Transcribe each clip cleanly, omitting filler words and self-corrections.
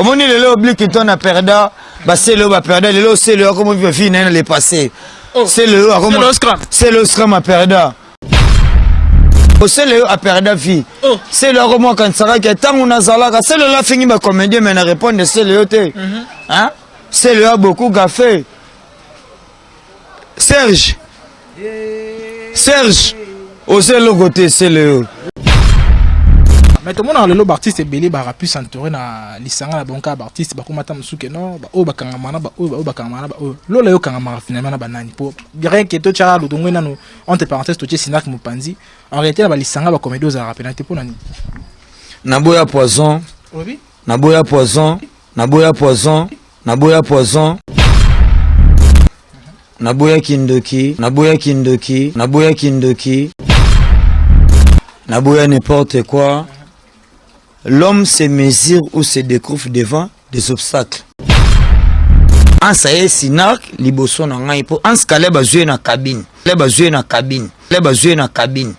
Omoni lelo oblique ton a perda, bah c'est le ba perda, lelo c'est le comme on fait dans le passé. C'est le scrum. C'est le scrum a perda. C'est le a perda vie. C'est le comme quand ça que tant on a zalaka, c'est le la fini ba comédien mais na répondre c'est le yote. Hein? C'est le a beaucoup gaffé. Serge. Osez le côté c'est le. Mais tout le monde a le artiste et belé ba pu s'entourer na lisanga la bonka artiste ba komata musuke no ba o ba kangamana ba o ba kangamana ba o lo le yo kangamana finalement na banani pour bien que to cha lo dongwe nanu entre parenthèses to Sinak Mupanzi en réalité ba lisanga ba comédie aux arabes na te pour nani Naboya poison oui Naboya poison Naboya poison Naboya poison Naboya kindoki Naboya kindoki Naboya kindoki Naboya n'importe quoi. L'homme se mesure ou se découvre devant des obstacles. En saye Sinak, liboso na ngai po. En skale ba jouer na cabine. Le ba jouer na cabine. Le ba jouer na cabine.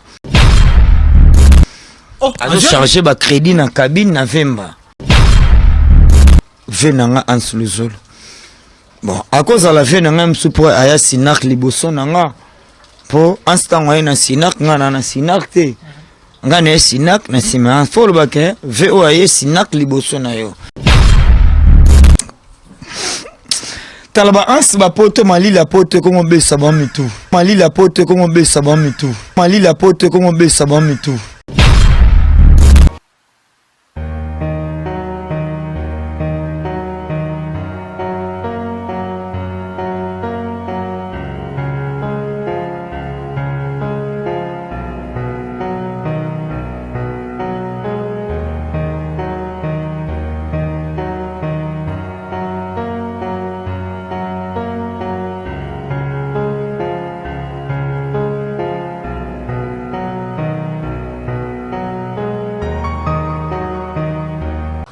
Oh, azo charger ba crédit na cabine na vemba. Venanga en suluzol. Bon, à cause de la vie nanga msu po aya Sinak liboso nanga. Po en stango na Sinak ngana na Sinak te. Ngane Sinak na sima folo bake vo aye Sinak liboso na yo talaba ans ba poto mali la poto ko be sabami tu mali la poto ko be sabami tu mali la poto ko be sabami tu.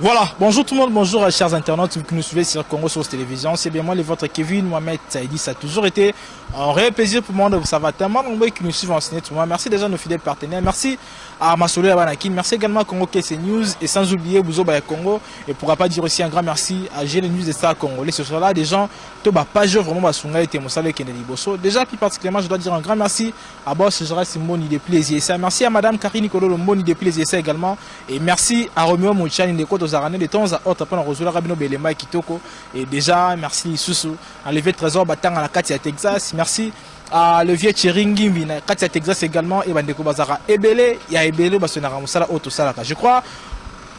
Voilà, bonjour tout le monde, bonjour chers internautes qui nous suivez sur Congo Source Télévision. C'est bien moi, votre Kevin Mohamed Saïdi. Ça a toujours été un réel plaisir pour moi de vous savoir tellement nombreux qui nous suivent en ciné tout le monde. Merci déjà à nos fidèles partenaires. Merci à Masolo Abanakin. Merci également à Congo KC News. Et sans oublier Bouzo Baya Congo. Et pourra pas dire aussi un grand merci à GL News et Star Congolais. Ce soir là, des gens, tout bas page vraiment Basunga et Temosale Kennedy Bosso. Déjà, plus particulièrement, je dois dire un grand merci à Boss Gérald Simoni de Plaisir. Merci à Madame Karine Nicolo Moni de Plaisir également. Et merci à Romeo Mouchani de Côte aux Aranais de temps à autre pendant Rosola Rabino Belema et Kitoko. Et déjà, merci Soussou. Enlevé Trésor Batang à la Katia Texas. Merci à le vieux Chiringimbi, Katia Texas également. Et Bandeko Bazara Ebele. Il y a Ebele, Basonara Moussala, Auto Salaka. Je crois,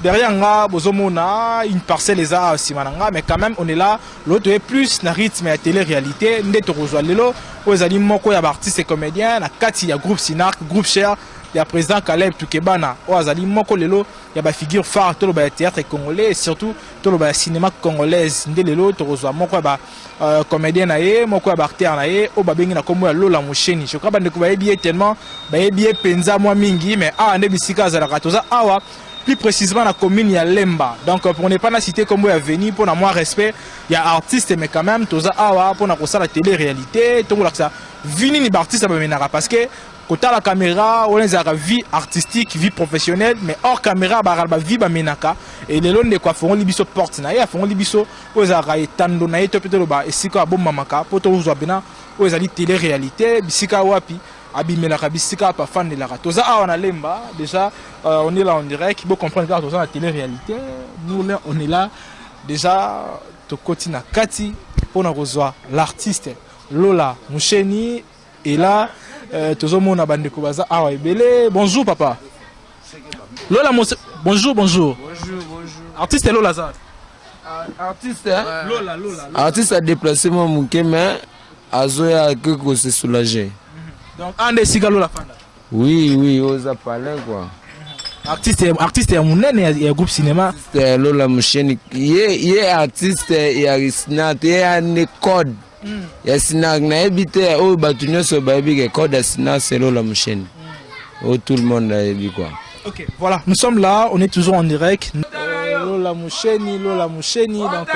derrière nga, Bozomona, une parcelle les a Simananga, mais quand même, on est là. L'autre est plus, na rythme et télé-réalité. Ndeto Rosola Lelo, aux animaux, il y a artistes et comédiens. La Katia, il y a groupe Sinak, groupe Cher. Il y a président Caleb Tukebana, Oazali Moko Lelo, il y a des figures phares, tout le théâtre congolais et surtout tout le cinéma congolais. Ndélelo, Torozoa, Moko comédien naé, Moko acteur naé, Obabengi na Komo Lola Moucheni. Je crois que vous avez bien tellement, bien penza moi mingi, mais ah, Nebisika Zalakatoza, awa. Plus précisément la commune il y a Lemba. Donc pour ne pas la citer comme vous avez venu, pour moi respect, il y a artistes mais quand même toza awa pour na kosa la télé-réalité, tout ça. Vini ni artiste parce que côté la caméra, on a la vie artistique, vie professionnelle, mais hors caméra, la vie menaka. Et les lois de quoi font libiso porte naïa, font libiso, aux arrêts tando naïa, topito ba, et si quoi bon mamaka, pour tous les bena, aux ali télé-réalité, bisika wapi, abimelaka bisika pas fan de la ratosa. Ah, on a lemba, déjà, on est là en direct, il faut comprendre que la télé-réalité, nous là, on est là, déjà, to kotina Kati, pour nous rejoindre l'artiste Lola Moucheni, et là, bonjour papa. Lola bonjour. Bonjour. Artiste Lola ça. Artiste Lola. Artiste a déplacé mon mouké mais Azoya que se soulager. Donc un des cigares Lola Fanda. Oui, osa parler quoi. Artiste est mon et un groupe cinéma. Lola Moucheni, il est artiste et Arisnat et un code. Yasina na habité au batunyo so baby que code Yasina c'est Lola Moucheni. Oh tout le monde a dit quoi. OK, voilà, nous sommes là, on est toujours en direct. Lola Moucheni donc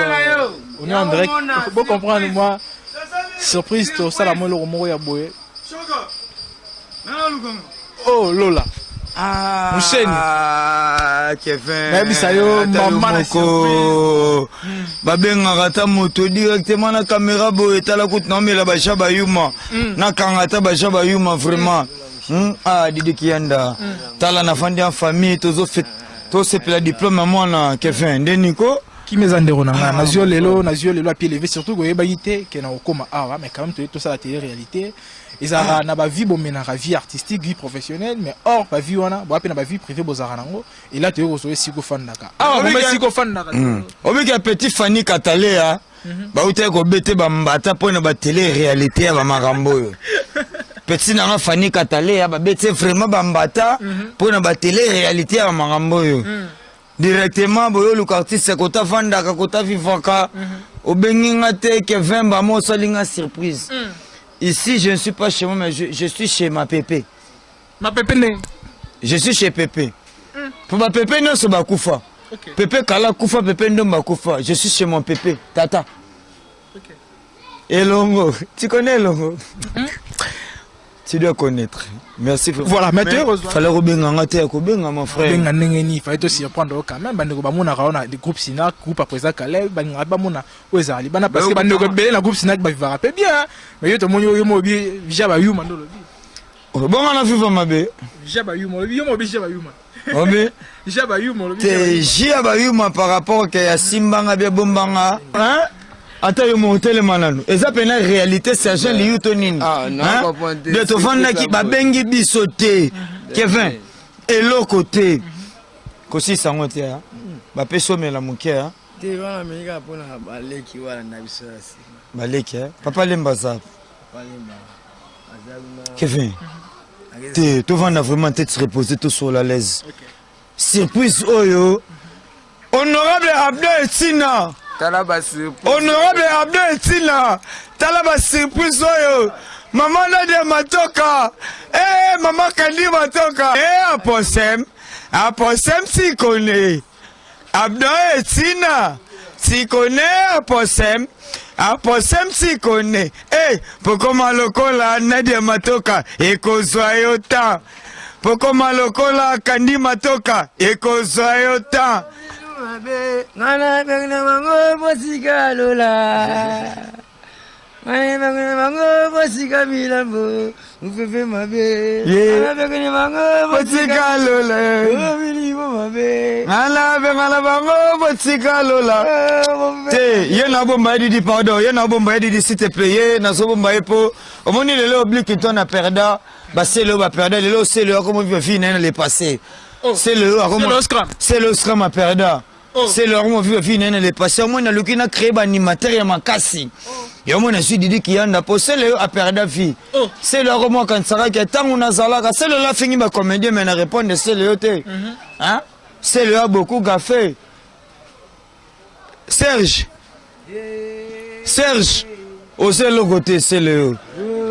on est en direct. Faut comprendre moi. Surprise to ça la moi le romo ya boye. Oh Lola. Musheni. Kevin. Nayebisa yo mama na surprise. Babengaka ta moto directement na caméra boye tala kutu na mela basha bayuma. Na kangata basha bayuma vraiment. Didi Kianda. Tala na fandi en famille tozo fait to se pela diplôme mwana Kevin Deniko. Qui me zandero nanga nazio lelo à pied levé surtout goyeba yité ke na okoma awa mais quand même tout ça la télé réalité. Ils ont na ba vie bomena vie artistique, vie professionnelle mais or ba vie wana ba pe na ba vie privée bozara nango et là tu es reçu siko fan naka. Siko fan naka. Obi ka petit Fanny Katalea ba uta ko bete ba mbata pona ba télé réalité ya ba marambo. Petit nanga Fanny Katalea ba bete vraiment ba mbata pona ba télé réalité ya ba marambo. Directement boyo lu artiste kota fanda ka kota vivaka obenginga te Kevin ba mo salinga surprise. Ici je ne suis pas chez moi mais je suis chez ma pépé. Ma pépé né. Je suis chez pépé. Pour ma pépé non so ba kufa. Pépé kala kufa pépé ndo ba kufa. Je suis chez mon pépé tata. OK. Elongo, tu connais Elongo? Tu dois connaître. Merci. Voilà, maintenant, fallait rebenga ngate ko benga mon frère. Benga ngeni, fallait aussi surprendre quand même bande ko bamona raona des groupes Sina, groupe après ça Caleb, banga bamona ozali bana parce que bande ko belé na groupe Sina ba vivra pe bien. Mais yo to monyo yo mobi jaba yuma ndo lobi. Bon on a vivre mabe. Jaba yuma, yo mobi jaba yuma. Obi jaba yuma lobi. Te jaba yuma par rapport que ya simbanga bien bombanga. Hein? Attends, yo monter manano. Eza pena réalité sergent liu tonini. De to vanda ki ba bengi bisoté. Kevin et l'autre côté. Kosi sangote ya. Ba peso mela muke ya. Te wana meka pona baleki wala na bisasi. Baleki ya. Papa lemba za. Kevin. Te to vanda vraiment tête se reposer tout sur la l'aise. Surprise oyo. Honorable Abdel Etina. Honorable Abdel Etina, talaba surprise oyo. Maman Nadia Matoka. Maman Kandi Matoka. Aposem si connaît. Abdel Etina, si connaît Aposem. Aposem si connaît. Pourquoi malokola Nadia Matoka ekozwa ta. Pourquoi malokola Kandi Matoka ekozwa ta. Ngana bengna mango bosika lola. Ngana bengna mango bosika milambo. Ufefe mabe. Ngana bengna mango bosika lola. Milibo mabe. Ngana bengna mango bosika lola. Te, yena bomba di pardon, yena bomba di s'il te plaît, na so bomba epo. Omoni lelo oblique ton na perda, ba c'est le ba perda, lelo c'est le comme on vit na le passé. C'est le scrum à perda. C'est le moment vu venir les passés. Moi, on a l'occasion de créer un animateur et un cassi. Et moi, on a su dire qu'il y a un peu. C'est le à perdre vie. C'est le moment quand ça va que tant on a zala. C'est le là fini ma comédie mais on répond c'est le thé. Hein? C'est le a beaucoup café. Serge. Osez le côté c'est le.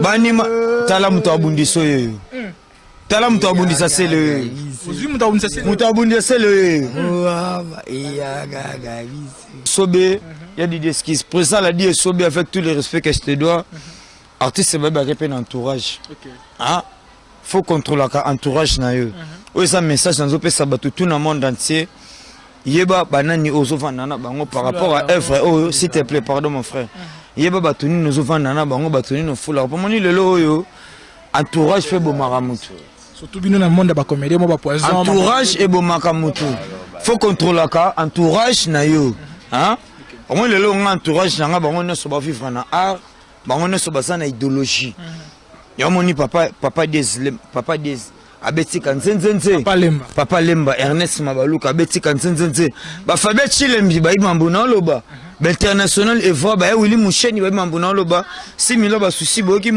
Banima. Tala muto abundi soye. Tala muto abundi ça c'est le. Mutabundi c'est le. Sobé, il y a des esquisses. Président l'a dit Sobé avec tout le respect que je te dois. Artiste c'est même un entourage. Hein? Faut contrôler l'entourage na yo. Oui ça message dans opé sabato tout le monde entier. Yeba banani ozo vanana bango par rapport à œuvre. Oh s'il te plaît pardon mon frère. Yeba batuni nous vanana bango batuni no fula. Pour moni le lo entourage fait bon maramutu. Surtout bien dans le monde de la comédie, moi poison. Entourage et bon makamutu. Faut contrôler entourage na yo. Hein? Au moins le long entourage na bango ne so ba vivre na art, bango ne so ba na idéologie. Ya moni papa des abeti kanzenzenze. Papa Lemba Ernest Mabaluka abeti kanzenzenze. Ba Fabet Chilembi ba imambu na loba. Ba international Eva ba Willy Musheni ba imambu na loba. 6000 ba souci boki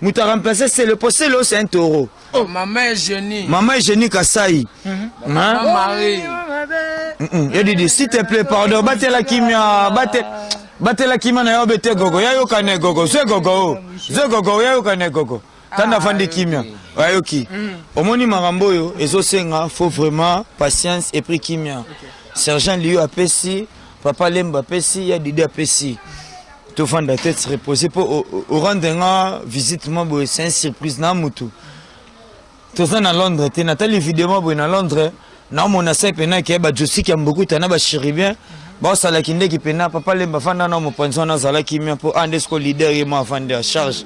muta remplacer c'est le poste là c'est un taureau. Oh maman est génie. Maman est génie Kasai. Maman Marie. Il dit s'il te plaît pardon batte la kimia na yo bete gogo ya yo kane gogo ze gogo ya yo kane gogo tanda fandi kimia ayoki omoni marambo yo ezosenga faut vraiment patience et prix kimia. Sergent Liu apesi papa Lemba apesi ya Didi apesi. Tout fan de tête se reposer pour au rendre visite moi c'est une surprise na mutu. toza na Londres te natali vidéo boy na Londres na mona sai pena ke ba josi ki mboku tana ba chiribien ba sala kinde ki pena papa lemba fanda na mo pension na zala ki mia po andesko leader ye ma fande à charge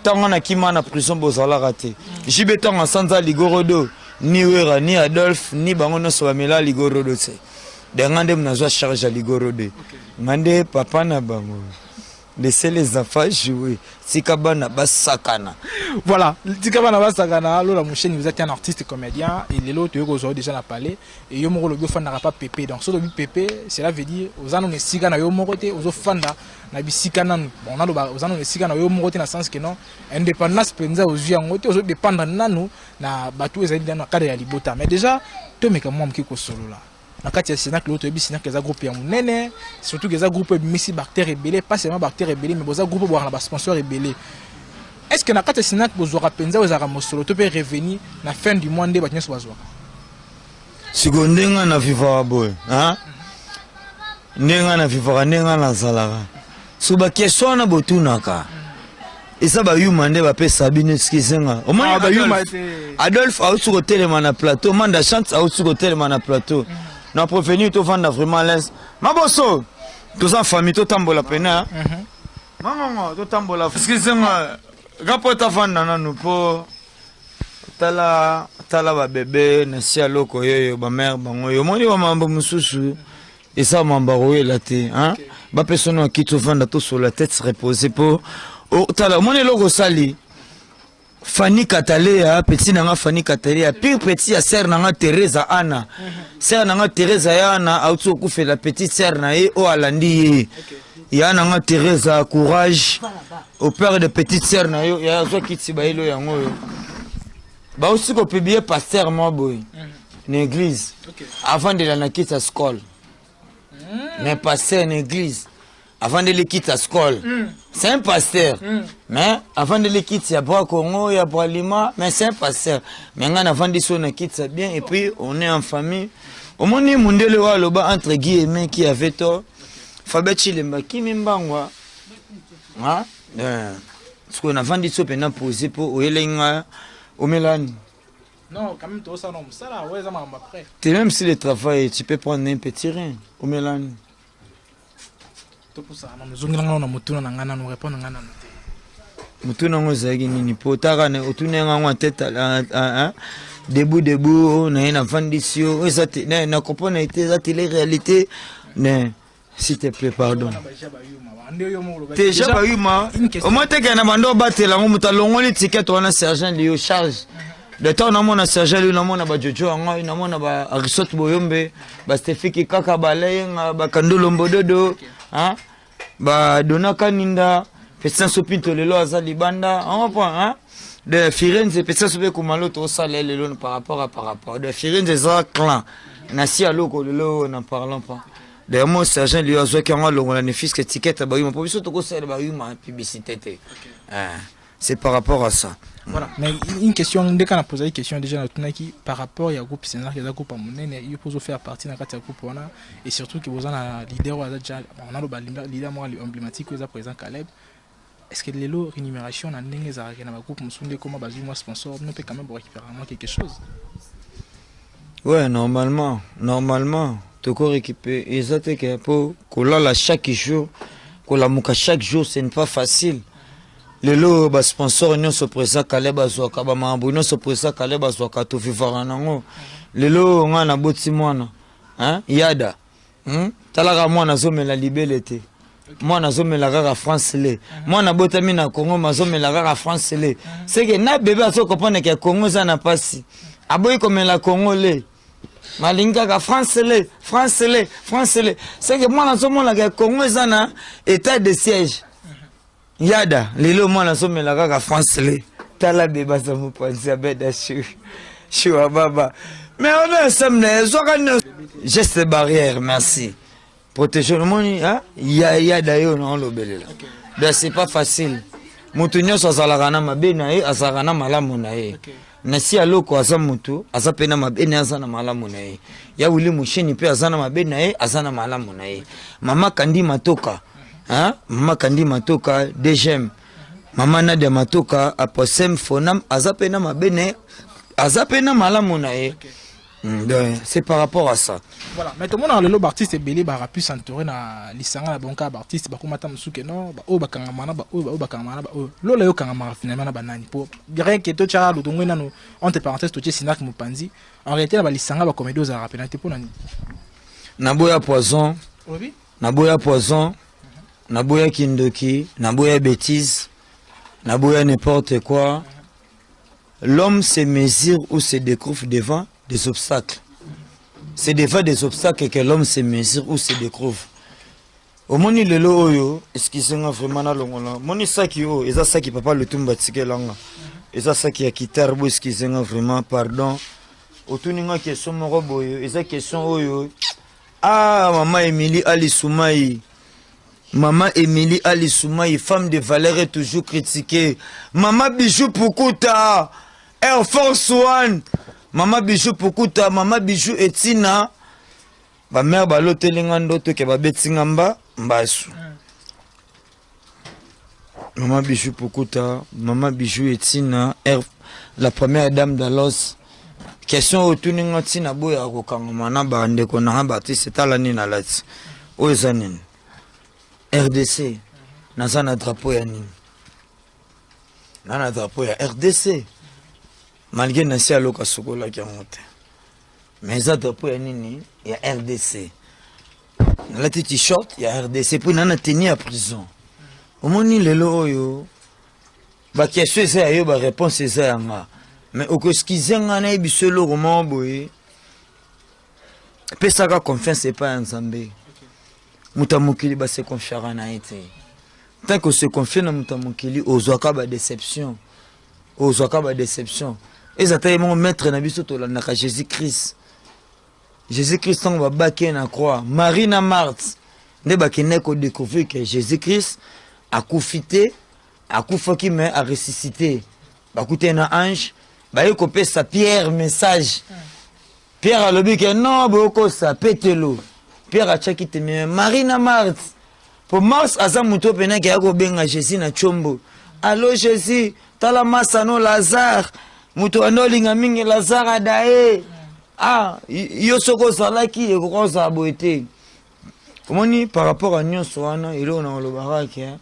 tango na kima na prison bozala raté jibe tango sanza ligorodo ni wera ni Adolphe ni bango no so bamela ligorodo se de ngande mnazo charge à ligorodo ngande papa na bango laissez les enfants jouer. Sikabana Basakana. Voilà, Sikabana Basakana, la mouchaine, vous êtes un artiste comédien, et l'autre, vous avez déjà parlé, et Yomo le fan n'a pas Pépé. Donc, ce que Pépé, cela veut dire, aux années de Sigana Yomorote, aux Fanda, Nabi Sikanan, on a aux années de Sigana Yomorote, dans le sens que non, indépendance, Penza, aux yeux en côté, aux autres dépendants, Nanou, na Batou, et dans le cadre de la Libota. Mais déjà, tu me comme moi, qui est solo là. Nakati ya Sénat l'autre bi Sénat les groupes ya munene surtout les groupes missi bactéries rebelles pas seulement bactéries rebelles mais boza groupe boire na sponsor rebelles est-ce que nakati ya Sénat bozora penza ozara mosolo to peut revenir na fin du mois nde batnyo bazwa sigondenga na vivra boy hein ndenga na vivra ndenga na zalaka suba question na botunaka esa ba yuma nde ba pesa bino skizenga o moni ba yuma Adolphe a aussi telema na plateau manda chance a aussi telema na plateau. Non, pour venir, tu vas vraiment l'aise. Ma bosso, tous en famille, tu tambola pena. Maman, tu tambola. Excusez-moi, rapport ta femme dans nous pour tala ba bébé, nasi aloko yo ba mère bango yo moni ba mamba mususu et ça mamba roé la té hein. Ba personne qui te vend tout sur la tête se reposer pour tala moni logo sali. Fanny Katalea, petit nanga Fanny Katalea, pire petit à sœur nanga Teresa Anna. Sœur nanga Teresa Anna, a aussi fait la petite sœur nae au alandi. Ya nanga Teresa courage. Au père de petite sœur nae, ya zo kiti bailo yango. Ba aussi ko publier pasteur moi boy. L'église. Avant de la quitter à l'école. Mais pasteur en église. Avant de les quitter à l'école. C'est un pasteur. Mais avant de les quitter, il y a Bois Congo, il y a Bois Lima, mais c'est un pasteur. Mais avant de on quitte ça bien et puis on est en famille. Au moins, on est le bas entre guillemets qui avait tort. Fabechi Lemba, qui m'embangwa. Hein? Parce qu'on a vendu ça pendant posé pour Oelenga, Omelan. Non, quand même, tout ça, non, ça là, ouais, ça m'a après. Tu même si le travail, tu peux prendre un petit rien. Omelan. Mutuna ngozaki nini potaka na otunenga ngwa teta debout na ina fandisio ezati na comprendre était ça les réalité ne s'il te plaît pardon déjà ba yuma au moins te kana bando batela ngo mutalongoli ticket wana sergent Lio charge de temps na mona sergent Lio na mona ba jojo ngo na mona ba Arisot Boyombe ba Stefiki kaka balenga ba Kandolo Mbododo hein ba Donaka Ninda Pessan Sopinto lelo azali banda on point hein de Firenze Pessan Sope kumalo to sala lelo par rapport de Firenze za clan na si aloko lelo na parlant pas de moi sergent lui azo ki ngo longo na fisque étiquette ba yuma pour biso to ko sala ba yuma publicité te c'est par rapport à ça. Voilà, mais une question, dès qu'on a posé une question déjà par rapport au groupe Sénat, il y a un groupe à Monene, il faut faire partie d'un groupe et surtout que vous avez un leader, on a le leader emblématique, vous avez présent Caleb. Est-ce que les lots rémunération dans le groupe Moussoundé, comment basé moi sponsor, on peut quand même récupérer quelque chose? Ouais, normalement, tu peux récupérer. Et ça, c'est que pour qu'on chaque jour, qu'on la chaque jour, ce n'est pas facile. Les lots sponsors nous sont présents Caleb Azwaka ba mambo nous sont présents Caleb Azwaka to vivara nango les lots on a boti mwana hein yada talaka mwana zomela libelete mwana zomela kaka France le mwana botami na Congo mazomela kaka France le c'est que na bébé aso comprendre que Congo ça na pasi aboyi komela Congo le malinga ka France le c'est que mwana zomela que Congo ça na état de siège. Yada, lelo mwana somela kaka France le tala beba za mupanzi abeda shu baba mais on est ensemble geste barrière merci protéger le monde hein yada yo na lobelela donc c'est pas facile mutu nyoso azalaka na mabe na ye azalaka na malamu na ye na si aloko aza mutu aza pena mabe na aza na malamu na ye ya wili musheni pe aza na mabe na ye aza na malamu na ye mama Kandi Matoka hein mama Kandi Matoka DGM mama Nadia Matoka aposem fonam azapena mabene azapena malamu na ye. C'est par rapport à ça. Voilà, mais tout le monde a le artiste belé ba pu s'entourer na lisanga na bonka artiste ba komata musuke no ba o ba kangamana ba o ba kangamana ba o lo la yo kangamana finalement na banani pour rien que to cha lo dongo na no entre parenthèses to Sinak Mupanzi en réalité la lisanga ba comédie aux arabes na te pour nani Naboya poison. Oui. Naboya poison. Naboya kindoki, naboya bêtise. Naboya n'importe quoi. L'homme se mesure ou se découvre devant des obstacles. C'est devant des obstacles que l'homme se mesure ou se découvre. Au moni lelo oyo, excusez-moi vraiment na longola. Moni saki o, eza saki papa le tumba tike langa. Eza saki ya kitarbo, excusez-moi vraiment, pardon. Otuninga question moko boyo, eza question oyo. Ah, maman Émilie Ali Soumaï. Maman Émilie Ali Soumaï, femme de valeur, est toujours critiquée. Maman Bijou Pukuta, Air Force One. Maman Bijou Pukuta, Maman Bijou Etina. Ma mère ba lotelingando to ke ba betingamba mbasu. Maman Bijou Pukuta, Maman Bijou Etina, la première dame d'Alos. Question au tuninga tina boya ko kangama na ba ndeko na Baptiste talani na lati. Ozanin. RDC. Nazana drapeau ya nini. Nana drapeau ya RDC. Malgré nasi aloka sokola ki amote. Mais ça drapeau ya nini ya RDC. La t-shirt ya RDC puis nana tenu à prison. Omoni lelo oyo. Ba question eza yo ba réponse eza yanga. Mais au koskizenga na ibiselo roman boye. Pesaka confiance c'est pas ensemble. Mutamukili ba se confiera na été. Tant que se confie na mutamukili ozwaka ba déception. Ozwaka ba déception. Et ça taille mon maître na biso to la Jésus-Christ. Jésus-Christ on va baquer na croix. Marie na Marthe. Ne ba kene ko découvrir que Jésus-Christ a koufité, a koufaki mais a ressuscité. Ba kouté na ange, ba yo kopé sa Pierre message. Pierre a lobi que non boko sa pételo. Pierre a tchaki te mais Marie na Marthe. Pour Mars aza muto pena ki yako benga Jésus na chombo. Allo Jésus, tala masano Lazare. Muto anolinga mingi Lazare adae. Ah, yo soko salaki e ko za boité. Komoni par rapport à nyonso wana ilo na lobaraki hein.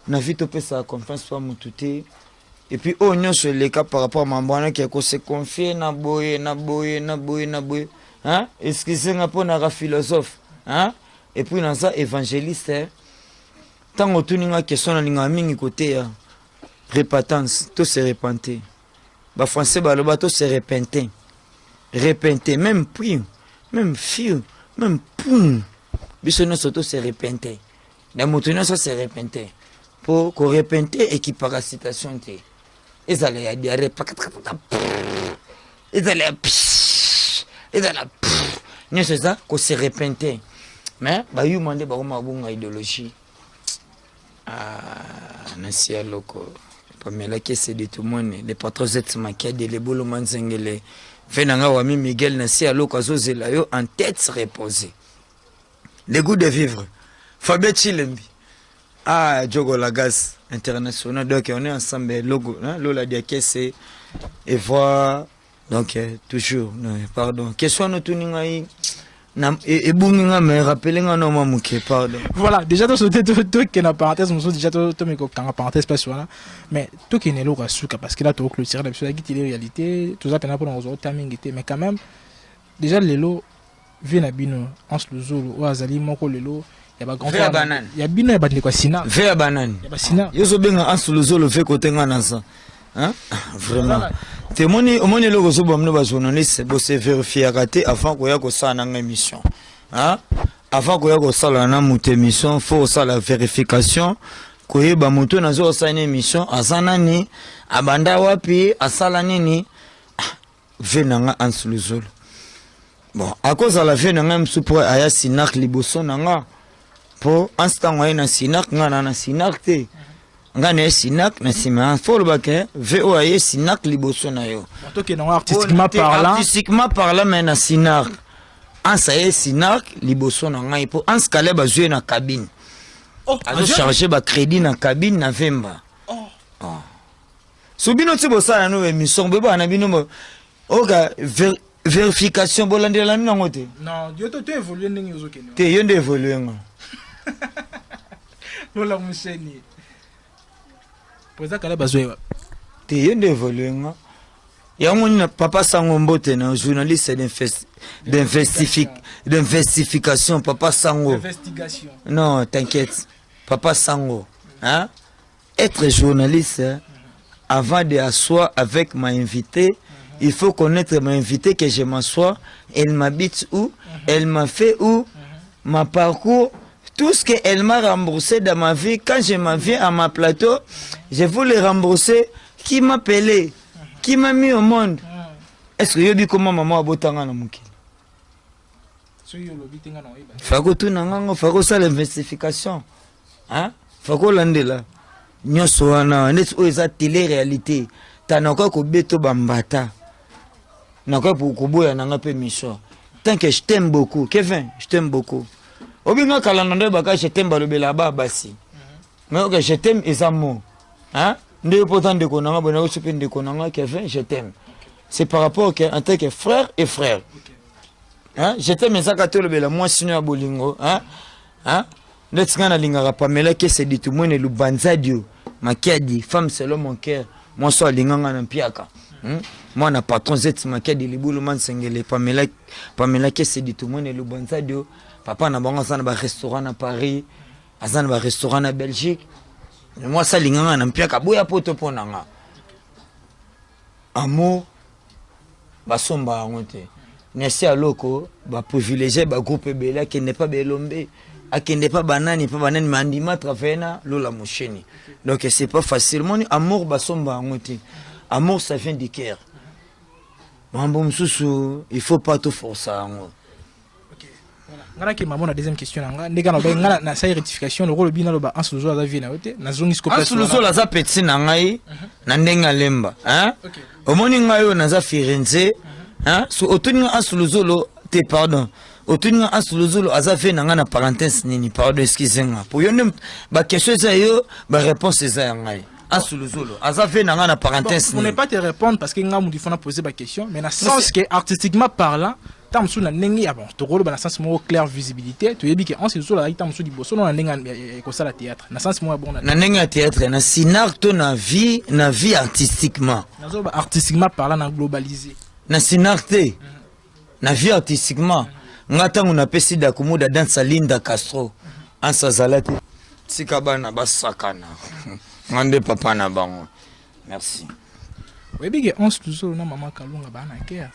Na vite pesa confiance soit mututé. Et puis oh nyonso les cas par rapport à mambwana qui ko se confier na boye. Hein? Excusez-moi pour un philosophe. Hein? Et puis dans ça, évangéliste. Hein? Tant que tu n'as pas question de l'ingami côté, répentance, tout se repentir. Bah français, bah le bateau se repentir. Repentir, même puis, même fille, même poum. Bisonne surtout se repentir. Dans mon tournoi, ça se repentir. Pour qu'on repentir et qui parasitation. Et ça les a dit, et ça les a et dans la n'y c'est ça qu'on se repentait mais bah you mandé bah on a bon idéologie nasi ya loko pamela que c'est de tout le monde les patrons êtes maquillés les bolo manzengele venanga wami Miguel nasi ya loko azozela yo en tête reposée le goût de vivre Fabien Chilembi Djogo Lagas international donc on est ensemble logo hein lola diakese et voir. Donc, toujours, pardon. Question de tout le monde. Et bon, mais rappelez-moi, non, pardon. Voilà, déjà, tu qui est en parenthèse, déjà, tu en parenthèse, pas sur là. Mais tout qui est là, parce que là, tu as clôturé la réalité, tout ça, pour nous timing, mais quand même, déjà, les lots, viennent à Bino, en Slouzolo, ou à Zali, Moko, les lots, il y a grand frère. Il y a Bino, il y a Sina. Vert banane. Il y a Sina. Il y a bien en Slouzolo, fait côté Ganasa. Hein? Vraiment. Te moni le gozo bomno ba journaliste bo se vérifier raté avant ko ya ko sa na émission. Hein? Avant ko ya ko sala na muté émission, faut ça la vérification ko yeba moto na zo sa na émission azana ni abanda wapi asala nini venanga ansuluzolo. Bon, à cause de la venanga msupro aya sinak liboso nanga po instant na sinak ngana na sinak te. Ngane sinak na sima faut baké voye sinak liboso na yo to ke non artistiquement parlant mais na sinak en ça est sinak liboso na ngai po en scale ba jouer na cabine azo charger ba crédit na cabine na vemba Subino tibo ça nous émission beba na bino oka vérification bolandela na ngote. Non, Dieu te évoluer ndenge ozokene. Te yende évoluer nga. Lola musheni. Poza kala bazwe. Te yende évoluer nga. Ya moni papa Sango Mbote na journaliste d'investification papa Sango. Investigation. Non, t'inquiète. Papa Sango, hein? Être journaliste, hein? Avant de asseoir avec ma invitée, il faut connaître ma invitée, que je m'assois, elle m'habite où, elle m'a fait où, ma parcours, tout ce qu'elle m'a remboursé dans ma vie. Quand je m'en viens à ma plateau, je voulais rembourser. Qui m'a appelé, qui m'a mis au monde. Est-ce que je dis comment maman a beau na mouki? Fako tout nangango, fako ça l'investification. Hein? Fako landela. Nyoso wana, net o eza télé-réalité. Tanaka ko beto bambata. Naka pour koboya nanga pe mission. Tant que je t'aime beaucoup, Kevin, je t'aime beaucoup. Obinga kalanande baka je t'aime balobela ba basi. Mais ok, je t'aime eza mot. Hein? Ndé pourtant de konanga bona osupe de konanga Kevin, je t'aime. C'est par rapport en tant que frère et frère. Hein? Je t'aime ezaka tolobela moi sino ya bolingo, hein? Hein? Netzana lingara Pamela que c'est dit tout monde le banzadio. Ma dit femme selon mon cœur. Moi soit linganga na piaka. Moi na patron zet ma di libulu man sengele Pamela que c'est dit tout monde le banzadio. Papa na bango sana ba restaurant à Paris, azana ba restaurant à Belgique. Moi ça linganga na piaka boya poto ponanga. Amour basomba ngote. Nesi aloko ba privilégier ba groupe Bela qui n'est pas belombe. Akende pas banani mandima travaena lola mosheni. Donc c'est pas facile. Mon amour basomba ngote. Amour ça vient du cœur. Mambo msusu, il faut pas tout forcer ngo. OK. Voilà. Ngana ki maman la deuxième question nga ndeka na ba ngana na sa rectification le rôle bina lo ba ansuluzo za vie na yote na zongi scope. Ansuluzo la za petit na ngai na ndenga lemba, hein? OK. Omoni ngayo na za Firenze, hein? So otuni ansuluzo lo te pardon. Otuninga asuluzulu azafe nanga na parenthèse nini pardon excusez-moi pour yone ba question ça yo ba réponse ça ngai asuluzulu azafe nanga na parenthèse nini. On ne pas te répondre parce que nga mu difona poser ba question mais na sens que artistiquement parlant tam sou na nengi ya bon to rolo ba na sens mo clair visibilité to yebi que on se solo la tam sou di boso na nenga ko sala théâtre na sens mo bon na nenga théâtre na sinar to na vie artistiquement na zo ba artistiquement parlant na globalisé na sinar te na vie artistiquement ngata nguna pesi da kumuda dansa Linda Castro ansa zalati tika bana basakana ngande papa na bango merci webige on se toujours na mama kalunga bana kea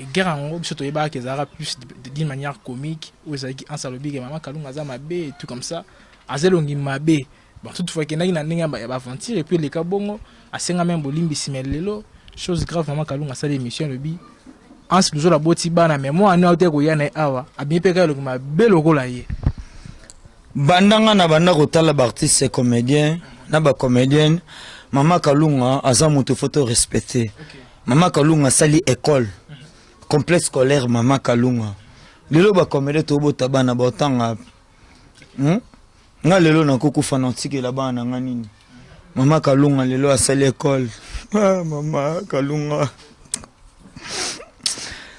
et guerre ngo biso to yeba ke zara plus d'une manière comique ou ezaki ansa lobige mama kalunga za mabe et tout comme ça azelongi mabe bon toutefois ke na ninga ba aventure et puis les kabongo asenga même bolimbi simelelo chose grave mama kalunga ça l'émission lobi ans toujours la boti bana mais moi na ote ko yana awa abipeka le ma belo ko la ye bandanga na banda ko tala ba artiste comédien na ba comédienne mama kalunga aza mutu photo respecté. Mama kalunga sali école complexe scolaire mama kalunga lelo ba comédien to bota bana botanga nga lelo na kuku fanatique la bana nga nini mama kalunga lelo asali école mama kalunga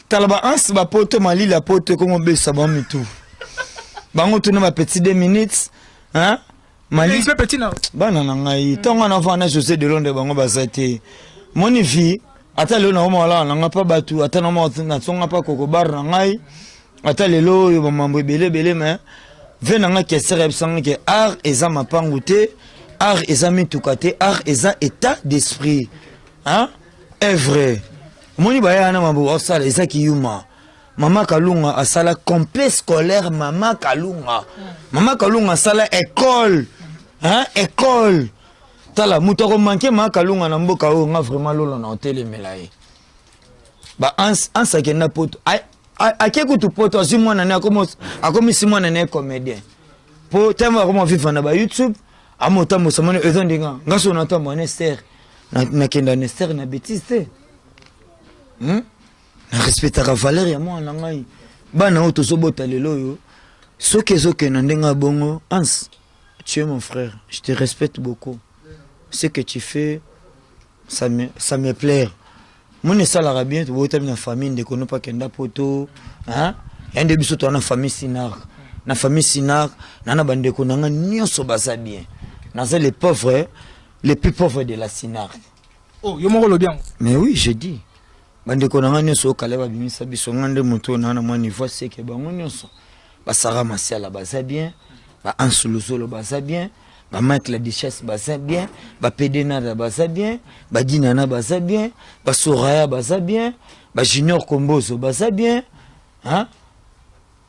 talaba ans ba poto mali la poto comme besa ba mitu bango tuna ba petit 2 minutes hein mali c'est petit na bana na ngai tonga na vana José de Londe bango bazate moni vie ata lelo na mala na nga pa batu ata na mo na tsonga pa koko bar na ngai ata lelo yo mambo belé mais vena nga ke sereb sanga ke art eza mapangute art eza mitukate art eza état d'esprit hein est vrai. Moni baya na mambo osala ezaki yuma mama kalunga asala complexe scolaire mama kalunga asala école hein école tala mutoko manke mama kalunga na mboka o nga vraiment lolo na hotel melaye ba ansa ke na poto akeku tu poto azimwana na akomi simwana na comédien po tellement comment vivre na ba YouTube amota mosamone ezondinga ngaso na ta monastère na kenda nester na bêtise na respectera valeur ya moi na ngai bana oto sobota lelo yo soke na ndenga bongo ans tu es mon frère je te respecte beaucoup ce que tu fais ça me plaît. Mon est ça l'arabien, tu vois, tu as une famille, de connais pas kenda poto, hein? Et un début surtout, on a famille sinar. Na famille sinar, nana bande konanga nyonso basa bien. Naza les pauvres, les plus pauvres de la sinar. Oh, yo moko lo bien. Mais oui, je dis. Bande konanga nyonso kaleba bimisa biso ngande moto nana moi niveau seke bango nyonso. Ba Sarah Martial basa bien, ba Ansuluzolo basa bien. Ba Mike la Duchesse basa bien, ba Pedena basa bien, ba Dinana basa bien, ba Soraya basa bien, ba Junior Kombozo basa bien, hein?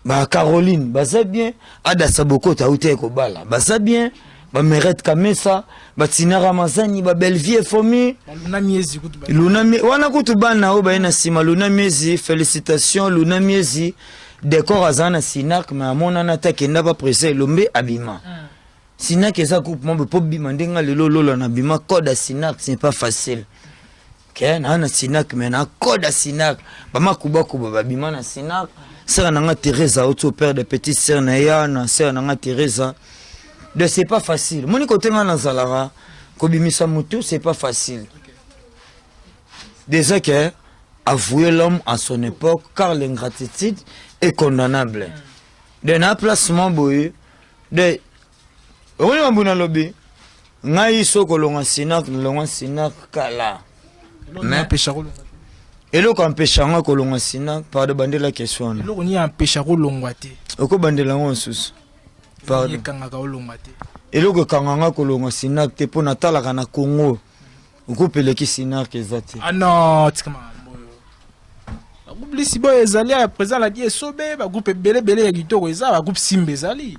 Ba Caroline basa bien, Ada Saboko taouté ko bala basa bien, ba Meret Kamesa, ba Tina Ramazani, ba Belvie Fomi, Luna Miezi kutu ba. Luna Miezi, wana kutu bana o ba ina sima Luna Miezi, félicitations Luna Miezi, décor azana Sinak mais amona na ta kenda ba pressé lombe abima. Sinak eza coupe mo be pobi mandenga lelo lolo na bima code Sinak c'est pas facile. Okay, na Sinak mais na code Sinak, ba makuba kuba ba bima na Sinak. Sœur nanga Teresa auto père de petite sœur na ya na sœur nanga Teresa. De c'est pas facile. Moni côté na zalara ko bimisa mutu c'est pas facile. Déjà que avouer l'homme à son époque car l'ingratitude est condamnable. De na placement boy de on est en lobby. Ngai soko longa Sinak kala. Mais pêcharo. Et là quand pêchanga ko longa Sinak par de bande la question. Là on y a un pêcharo longwate. Oko bande la ngonsus. Pardon. Kanga ka longwate. Et là ko kanganga ko longa Sinak te pona tala kana Congo. Oko peleki Sinak ezati. Ah non, tikama. Ba groupe Lisibo ezali à présent la die sobe, ba groupe belé ya kitoko eza, ba groupe Simba ezali.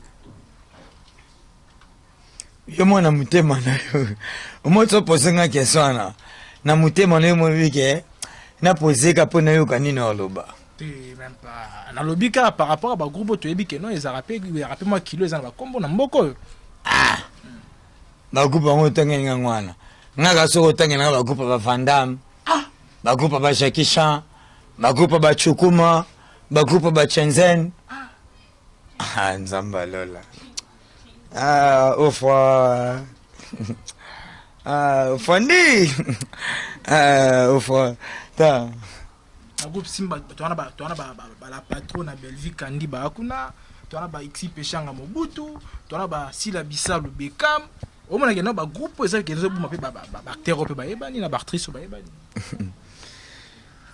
Yo mwana mutema na yo. Omo to poser nga question na mutema na yo mo bike na poser ka pona yo kanini oloba. Même pas. Na lobika par rapport à ba groupe to yebike non eza rappelé moi kilo eza na ba kombo na mboko. Ah. Ba groupe ngo tangenga ngwana. Nga ka soko tangenga ba groupe ba Vandam. Ah. Ba groupe ba Jackie Chan, ba groupe ba Chukuma, ba groupe ba Chenzen. Ah nzamba lola. Ah, au foie. Ah, au fondi. Ah, au foie. Ta. Le groupe Simba, tu as la patronne à Belvie Kandi Bakuna, tu as Ixi Pechanga Mobutu, tu as Sila Bissau le Bekam. Au moins, il y a un groupe qui est acteur ni la actrice.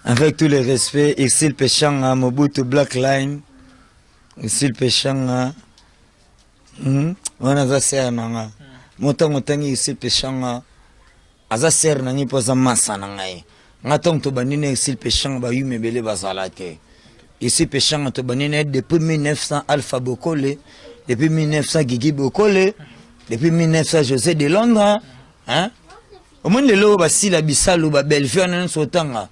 Avec tous les respects, Ixi Pechanga Mobutu Black Line, Ixi Pechanga. Wana za ser nanga motangi Ixi Pechanga aza ser nangi poza masa nangai ngatong to banine Ixi Pechanga ba yume bele bazala te Ixi Pechanga to banine depuis 1900 Alpha Bokole, depuis 1900 Gigi Bokole, depuis 1900 José de Londres, hein au monde de lo ba Sila Bissau ba Belvie na sotanga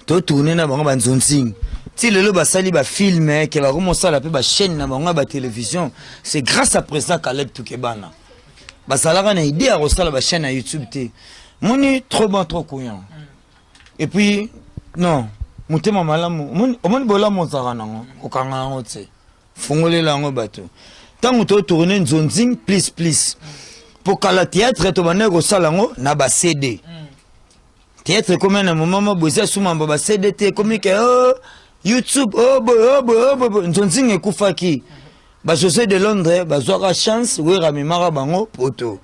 to tourner na bango banzonsing. Si le loba sali ba film que ba commencer la pe ba chaîne na bango ba télévision, c'est grâce à présent Caleb Toukebana. Ba salara na idée à resala ba chaîne à YouTube té. Moni trop bon trop couillant. Et puis non, mutema malamu. Omoni bola monzara nango, okanga ngo té. Fongole la ngo bato. Tant to tourner nzonzing please. Pour que la théâtre to bané ko sala ngo na ba CD. Théâtre comme un moment boza souma ba CD té comme que YouTube, oh boy, nzonzing ekufaki. Ba José de Londres, ba zoka chance, wera mimara bango poto.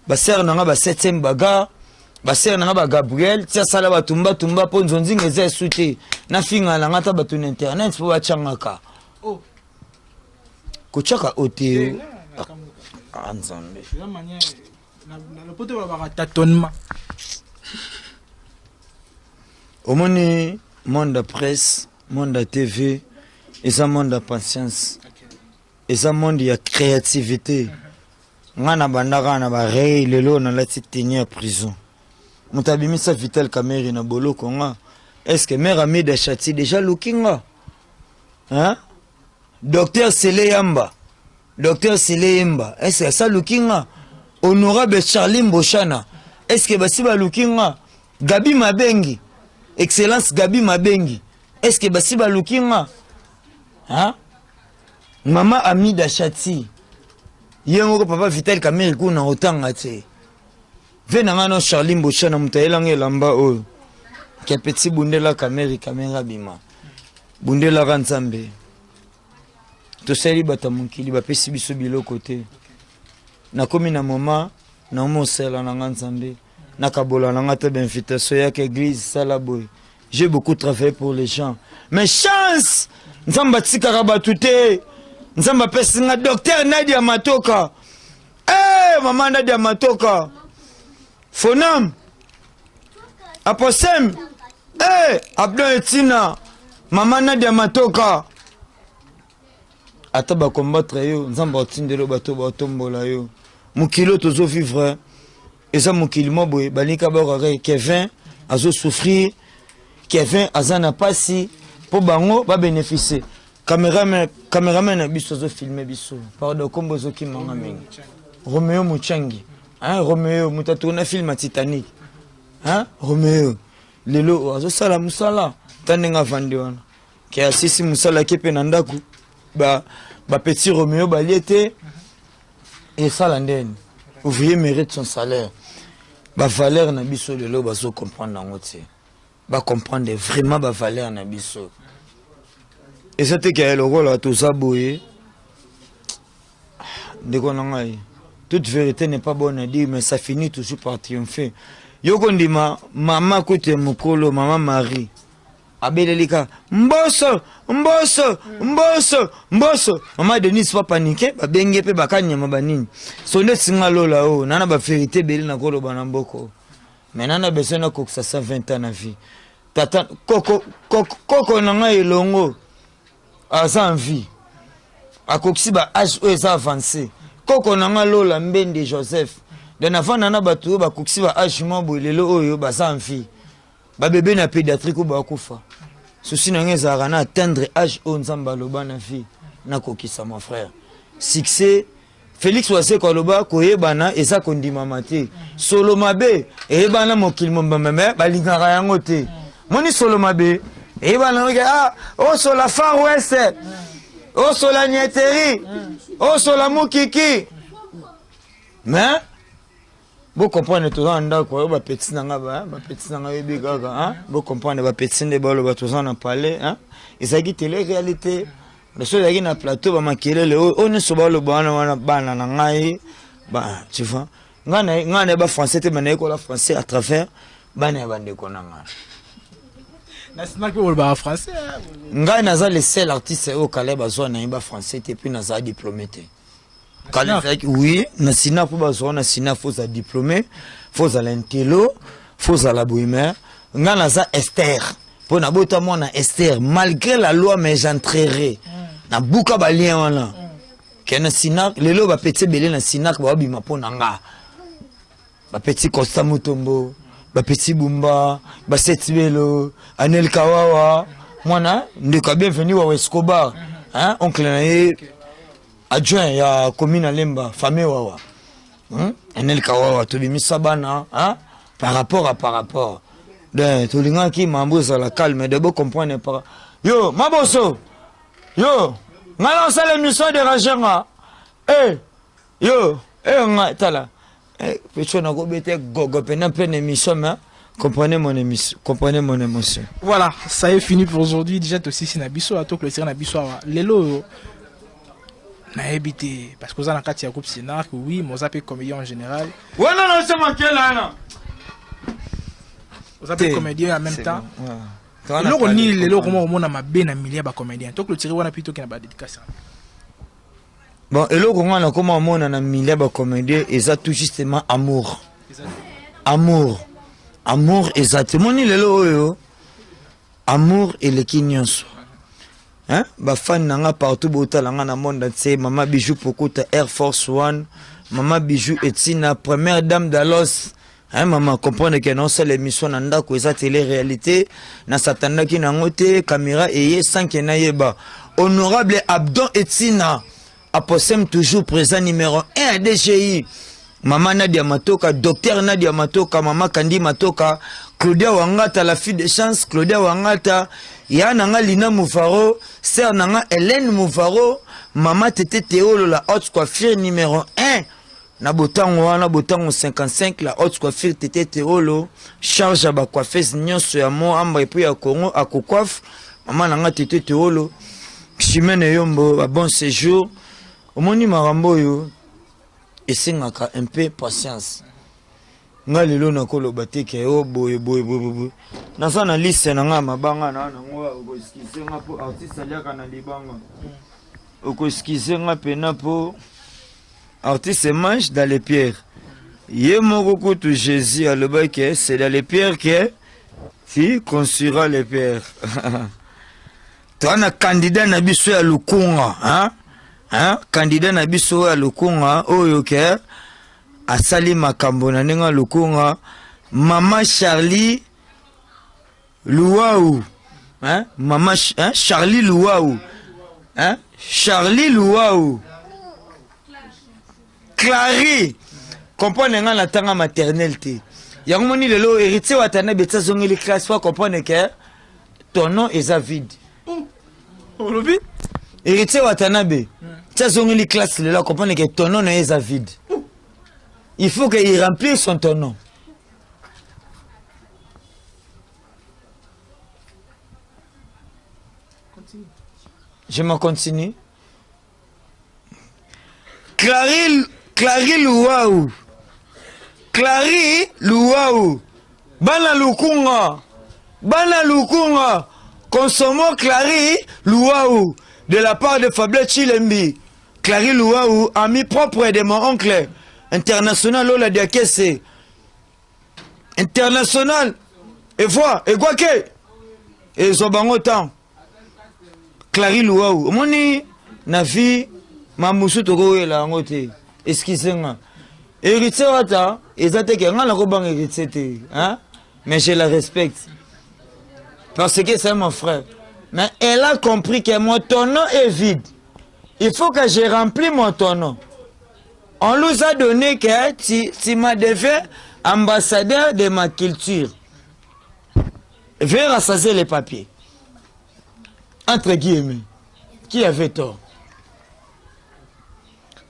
Ba ser nanga ba 7e baga, ba ser nanga ba Gabriel, tia sala ba tumba po nzonzing eza suite. Na finga la ngata ba tun internet po ba changaka. Oh. Kochaka ote. Anzambe. La manière le pote va tâtonnement. Omoni monde de presse, monde de TV, et ça monde de patience, et ça monde de créativité. Ngana bandaka na ba rei lelo na la tenir en prison. Mutabimi sa Vital Kamerhe na bolo konga. Est-ce que mère ami de Chati déjà lookinga? Hein? Docteur Seleyamba. Est-ce que ça lookinga? Honorable Charlie Mboshana. Est-ce que basi ba lookinga? Gabi Mabengi. Excellence Gabi Mabengi. Est-ce que basi ba lookinga? Hein? Maman Amida Chati. Yengo papa Vital Kamerhe kuna otanga te. Venanga no Charlie Mbocha na mutaelange lamba oyo. Ke petit bundela caméra bima. Bundela kanzambe. To seli bata mukili ba pesi biso biloko te. Na komi na mama na mosela na nzambe. Na kabola na ngata d'invitation ya ke église salaboy. J'ai beaucoup travaillé pour les gens. Mais chance! Nzamba tika batute. Nzamba pesi nga docteur Nadia Matoka. Eh, maman Nadia Matoka. Fonam. Aposem. Eh, Abdon Etina. Maman Nadia Matoka. Ata ba combattre yo, nzamba otindelo bato ba tombola yo. Mukilo tozo vivre. Eza mukili moboye balika ba Kevin azo souffrir. Kevin azana pasi po bango ba bénéficier. Caméraman na biso zo filmer biso. Pardon kombo zo ki manga mingi. Romeo Muchangi. Hein Romeo mutatourna film Titanic. Hein Romeo. Lelo azo sala musala. Tanenga vandi wana. Ki asisi musala kepe na ndaku. Ba petit Romeo baliete. Et ça l'andenne. Ouvrier mérite son salaire. Ba valeur na biso lelo bazo comprendre nango te. Ba comprendre vraiment ba valeur na biso. Et c'était qu'il y a le rôle à tout ça boye. Toute vérité n'est pas bonne à dire, mais ça finit toujours par triompher. Yoko ndima maman kote mukolo maman Marie. Abelelika mboso mboso mboso mboso. Maman Denise pas paniquer, ba benge pe bakanya mabanini. Sonde singalo la o, nana ba vérité beli na kolo banamboko. Mais nana besoin na koksa 120 ans na vie. Tata koko nanga elongo. Aza en vie. Akoksi ba âge eza avancé. Koko nanga lola mbende Joseph. Den avant nana batu ba koksi ba âge mabo lelo oyo ba za en vie. Ba bébé na pédiatrique ou ba kufa. Souci nanga ezara na atteindre âge o nzamba loba na vie. Na kokisa mon frère. Succès Félix Wase Koloba koyebana eza kondima mate. Solo mabe eyebana mokili mbamba ba lingara yango te. Moni solo mabe et voilà, ah, oh, sur la Far West, oh, sur la Nieteri, oh, sur la Moukiki. Mais, vous comprenez tout ça, quoi, bah, petit nanga, bah, petit nanga, hein, vous comprenez, bah, petit nanga, tout ça, on a parlé, hein, et ça qui est la réalité. Le seul qui est na plateau, bah, maquiller le haut, on est sur le banana, bah, tu vois, ngana, bah, français, t'es mané, quoi, la français, à travers, bah, n'a pas de konanga. Français. Ngai naza le seul artiste au Calais bazwa na imba français et puis naza diplômé te. Oui, na sina pour bazwa na sina faut za diplômé, faut za l'intello, faut za la bohème. Ngai naza Esther. Pour na bota moi na Esther malgré la loi mais j'entrerai. Na buka ba lien wana. Kena sina lelo ba petit belé na sina ba bima pona nga. Ba petit Costa Mutombo. Ba petit Bumba, ba Setibelo, Anel Kawawa, mwana, ndeka bienvenue wa Escobar, hein, oncle nae, adjoint ya commune Lemba, famille wawa, hein, Anel Kawawa, to bimisa bana, hein, par rapport, de to linga ki mamboza la calme, de beau comprendre par, yo, maboso, yo, ngala on sale l'émission de Rajanga, yo, nga, tala. Comprenez mon émission, comprenez mon émotion. Voilà, ça est fini pour aujourd'hui. Déjà, aussi, c'est Nabiso, à toi que le tir Nabiso, Lelo, n'a habité, parce que vous avez un quartier groupe Sénat, oui, moi, j'appelle comédien en général. Ouais, non, c'est moi qui est là, Vous appelez comédien en même temps. Lelo, on y est, Lelo, comment on a ma benne à milliers de comédiens. Toi que le tir, on a plutôt qu'il n'y a pas de dédicace. Bon, et là, on a comment on a un milliard de comédiens, et ça tout justement amour. Amour, exactement. Ni lelo amour et le kinyanso. Hein? Ba fan nanga partout bota langa na monde entier. Maman Bijou Pokota Air Force One, Maman Bijou Etina, première dame d'Alos. Hein, maman comprendre que non c'est l'émission nanda ko eza télé-réalité na satanda ki nangote caméra eye sans que na yeba. Honorable Abdon Etina. Aposem toujours présent numéro 1 à DGI. Maman Nadia Matoka, docteur Nadia Matoka, maman Kandi Matoka, Claudia Wangata, la fille de chance, Claudia Wangata, ya nanga Lina Moufaro, sœur nanga Hélène Moufaro, maman Tete Théolo, la haute coiffure numéro 1 na botango wana botango 55 la haute coiffure tete teolo charge ba coiffeuse nyonso ya mo amba epu ya Congo akocoiffe mama nanga tete teolo Chimene yombo ba bon séjour omoni marambo yo esengaka un peu patience nga lelo nakoloba te ke o boye naza na liste na nga mabanga na nango okoskize nga po artiste aliaka na libanga okoskize nga pena po artiste mange dans les pierres. Yemoko tu Jésus à le bac, c'est dans les pierres que tu construiras les pierres. Toi, un candidat nabiso à Lukunga, hein? Candidat nabiso à Lukunga, oyoke, à Sali Makambo nanenga Lukunga, Maman Charlie Louaou, hein? Maman, hein? Charlie Louaou, hein? Charlie Louaou. Clary, comprendre nga na tanga maternelle te. Yango moni lelo héritier watana betsa zongeli classe fois comprendre que ton nom est vide. Olobi? Héritier watana be. Tsa zongeli classe lelo comprendre que ton nom est vide. Il faut qu'il remplisse son ton nom. Continue. Je m'en continue. Clary Louaou. Clary Louaou. Bana Lukunga. Consommons Clary Louaou. De la part de Fabrice Chilembi. Clary Louaou, ami propre de mon oncle. International, Lola Diakese. International. Et voilà. Et quoi que? Et Zobango temps. Clary Louaou. Moni, na vie. Mamoussou toko la ngote. Excusez-moi. Héritier wata, ezate ke nga la robang héritier te, hein? Mais je la respecte. Parce que c'est mon frère. Mais elle a compris que mon tonneau est vide. Il faut que je remplis mon tonneau. On nous a donné que tu m'as devenu ambassadeur de ma culture. Viens rassasier les papiers. Entre guillemets. Qui avait tort?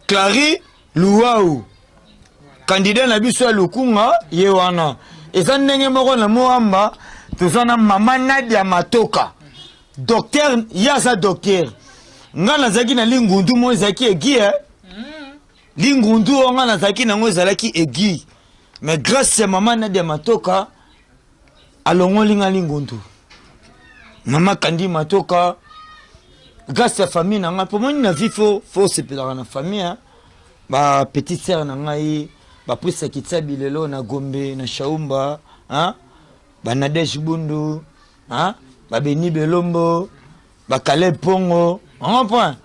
Clary Louaou. Candidat na biso ya Lukunga yewana. Eza ndenge moko na moamba tozana mama Nadia Matoka. Docteur yaza docteur. Nga nazaki na lingundu mo ezaki egi lingundu nga nazaki na ngo ezalaki egi. Mais grâce à mama Nadia Matoka alongo linga lingundu. Mama Kandi Matoka grâce à la famille nanga pour moi na vie faut se pédara na famille hein. Ba petite sœur nanga yi ba pwisa kitsabi lelo na Gombe na Shaumba hein. Ba Nadej Bundu hein. Ba Beni Belombo ba Caleb Pongo on point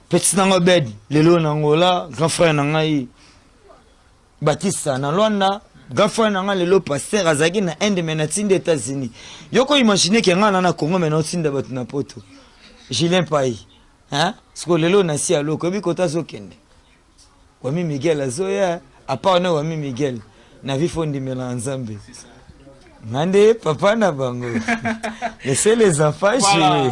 petit nanga bed lelo na Angola grand frère nanga yi Batista na Luanda grand frère nanga lelo pasteur azaki na Inde menatine des États-Unis yoko imaginer que nga na Congo menatine batu na poto Julien Pai, hein? Ce que lelo nasi alo kobi kota zokende. Wami Miguel azoya, à part na Wami Miguel, na vi fondi melanzambe. Mande papa na bango. Laissez les enfants jouer.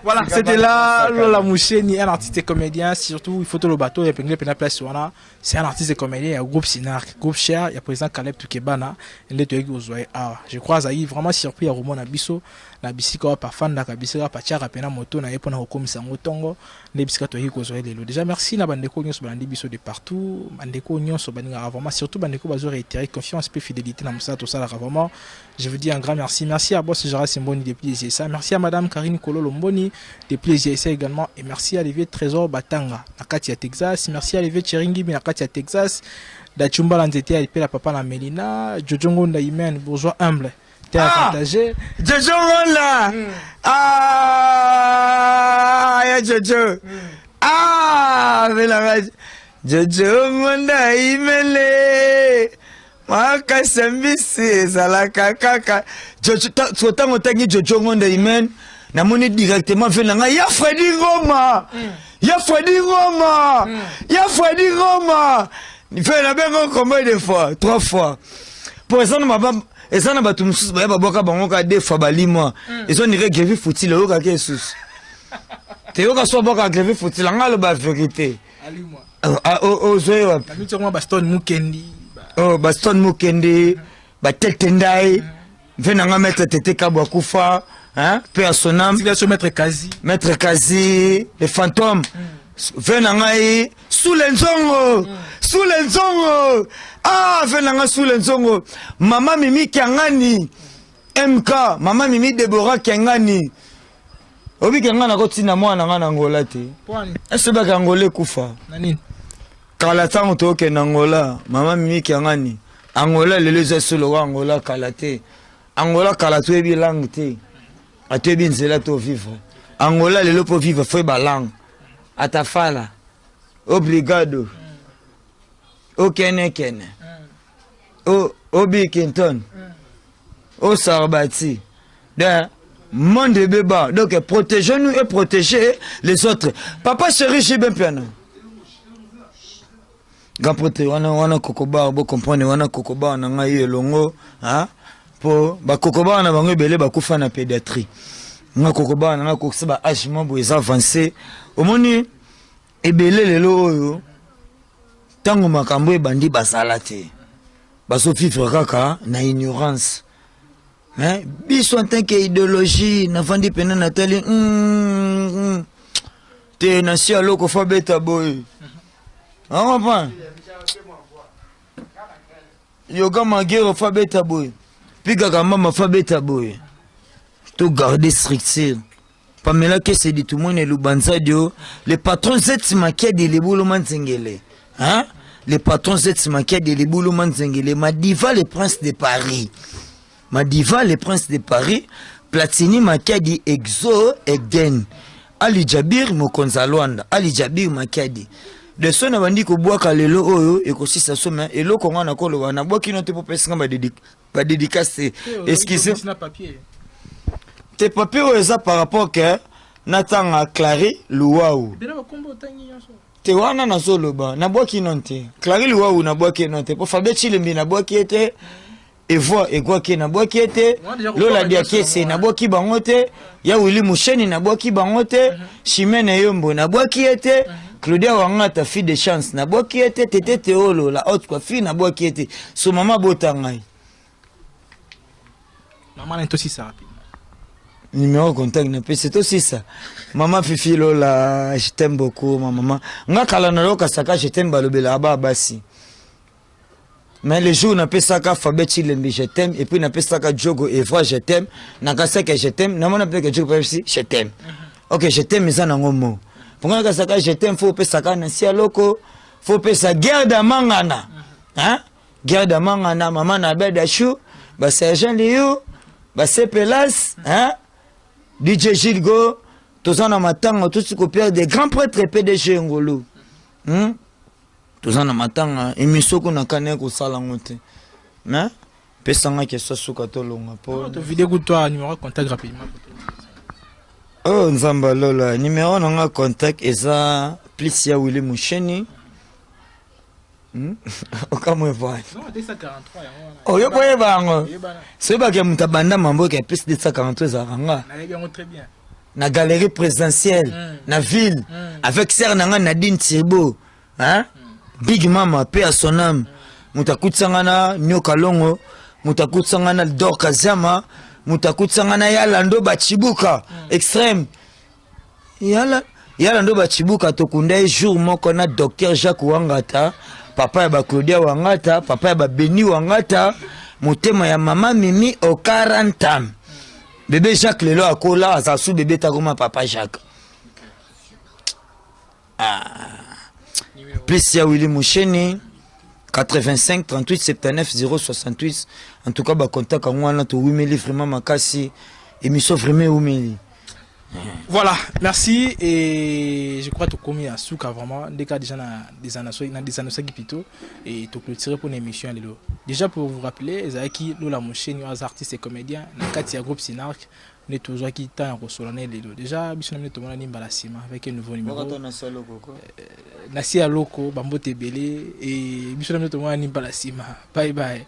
Voilà, c'était là Lola Moucheni, un artiste et comédien, surtout il faut tout le bateau, il y a plein de place sur là. C'est un artiste et comédien, il y a un groupe Sinark, groupe Cher, il y a président Caleb Tukebana, et les deux je crois que ça vraiment surpris à Roman Abisso, la bisika par fan la bisika par Tiara Pena Moto, na yepona hokomi sango tongo, les bisika to hiko zoé lelo. Déjà merci na bandeko nyos balandi biso de partout, bandeko nyos baninga vraiment surtout bandeko bazo réitérer confiance et fidélité na musa to sala vraiment. Je vous dis un grand merci. Merci à Boss Gérard Simboni depuis ça. Merci à Madame Karine Kololo Mboni depuis ça également. Et merci à Olivier Trésor Batanga, à Katia Texas. Merci à Olivier Cheringi, à Katia Texas. Dachumba Lanzete, à la papa la Melina. Jojongo Ndaimen, bourgeois humble. T'es à partager. Jojongo là. Ah, ya Jojo. Ah, mais la rage. Jojongo Ndaimele. Maka sambisi zalaka kaka Jojo tango tangi Jojo ngonda imen na moni directement vena nga ya Freddy Ngoma ya Freddy Ngoma ya Freddy Ngoma ni fait na bengo combien de fois 3 fois pour ça na batu mususu ba boka bango ka 2 fois balimo ils ont ni grève fouti le ka kesus te yoka so boka grève fouti la nga lo ba vérité ozoyo wapi Baston Mukendi. Oh, Baston Mukendi, Batetendai, venanga mettre Tete Kabwakufa, hein, paix à son âme. Maître Kazi. Maître Kazi, les fantômes. Venanga sous l'enzongo, sous l'enzongo. Ah, venanga sous l'enzongo. Maman Mimi Kangani, MK, Maman Mimi Deborah Kangani. Obi Kangana kotina mwana ngana Angola te. Est-ce que Angola kufa? Nani? Kalata toke Angola, Maman Mimi Kangani. Angola leleza solo Angola kalate. Angola kalato ebi langue te. Atebi nzela to vivre. Angola lelo po vivre faut ba langue. Atafala. Obrigado. O kene. Obi Kenton. O Sarbati. D'un monde de béba. Donc protégeons-nous et protégez les autres. Papa chéri, j'ai bien piano. Grand proté, wana kokoba, bo comprendre, wana kokoba na ngai longo, hein? Po ba kokoba na bango belé ba kufa na pédiatrie. Nga kokoba na kokisa ba âge mambo les avancé. Omoni ebele lelo oyo. Tango makambo ebandi basala te. Baso vivre kaka na ignorance. Hein? Biso en tant qu'idéologie, na vandi pena natali te na si aloko fa beta boy. On comprend? Yoga Magero fa beta boy. Puis Gagama fa beta boy. Tout garder structure. Pamela que c'est dit tout le monde est Lubanzadio. Les patrons Z maquia de Leboulo Manzengele. Hein? Les patrons Z maquia de Leboulo Manzengele. Madiva les princes de Paris. Madiva les princes de Paris. Platini maquia di Exo Egen. Ali Jabir Mokonzalwanda. Ali Jabir maquia di. De son abandi ko boaka lelo oyo ekosisa soma elo konga na kolo wana boaki no te popesa ba dédicace excusez tes papiers eza par rapport que natanga Clary Luau te wana na zoloba na boaki non te Clary Luau na boaki non te po Fabien Chilembi na boaki ete Evoa egwaki na boaki ete Lola Diakese na boaki bango te ya Willy Musheni na boaki bango te Chimene Yombo na boaki ete Claudia Wangata fille de chance na boaki ete Tete Teolo la haute quoi fille na boaki ete so mama botangai maman est aussi ça rapidement numéro contact na pe c'est aussi ça maman Fifi Lola je t'aime beaucoup ma maman nga kala na loka saka je t'aime balobela aba basi mais les jours na pe saka Fabien Chilembi je t'aime et puis na pe saka Jogo Evra je t'aime na kasaka je t'aime na mona pe que Jogo aussi je t'aime OK je t'aime ça na ngomo pour nga kasaka je t'aime faut pe saka na sia loko faut pe sa guerre d'amangana hein guerre d'amangana maman na beda chou ba sergent Liu ba Sepelas hein DJ Gilgo tozana matanga tout ce copier des grands prêtres PDG ngolo tozana matanga émission ko na kané ko sala ngote hein pesanga ke sosuka to longa po to vidéo ko toi numéro contact rapidement oh nzamba lola numéro na contact eza plus ya Willy Musheni okamwe voix non 243 oh yo boye bango c'est pas que mutabanda mambo ke plus 243 za ranga na yebi très bien na galerie présidentielle na ville avec sœur nanga Nadine Thiebo hein Big Mama paix à son âme mutakutsanga na Nyoka Longo mutakutsanga na Dor Kazama mutakutsanga na Yalando Bachibuka extrême Yalando Bachibuka tokunda jour moko na docteur Jacques Wangata papa ya ba Claudia Wangata papa ya ba Beni Wangata motema ya mama Mimi au 40 ans bébé Jacques lelo akola azasu bébé takoma papa Jacques plus ya Willy Musheni 85 38 79 068 en tout cas ba contact ngwana to wimeli vraiment makasi émission vraiment wimeli. Voilà, merci et je crois que tu as commis à Souka vraiment des cas déjà des annonces plutôt et tu clôturer pour l'émission déjà pour vous rappeler Zaki Lola Musheni les artistes et comédiens dans Katia groupe Sinark on est toujours qui t'a resolonné les deux déjà bisous tout le monde Nimbala Sima avec un nouveau numéro Nasi Aloko Bambo Tebele et bisous tout le monde Nimbala Sima bye bye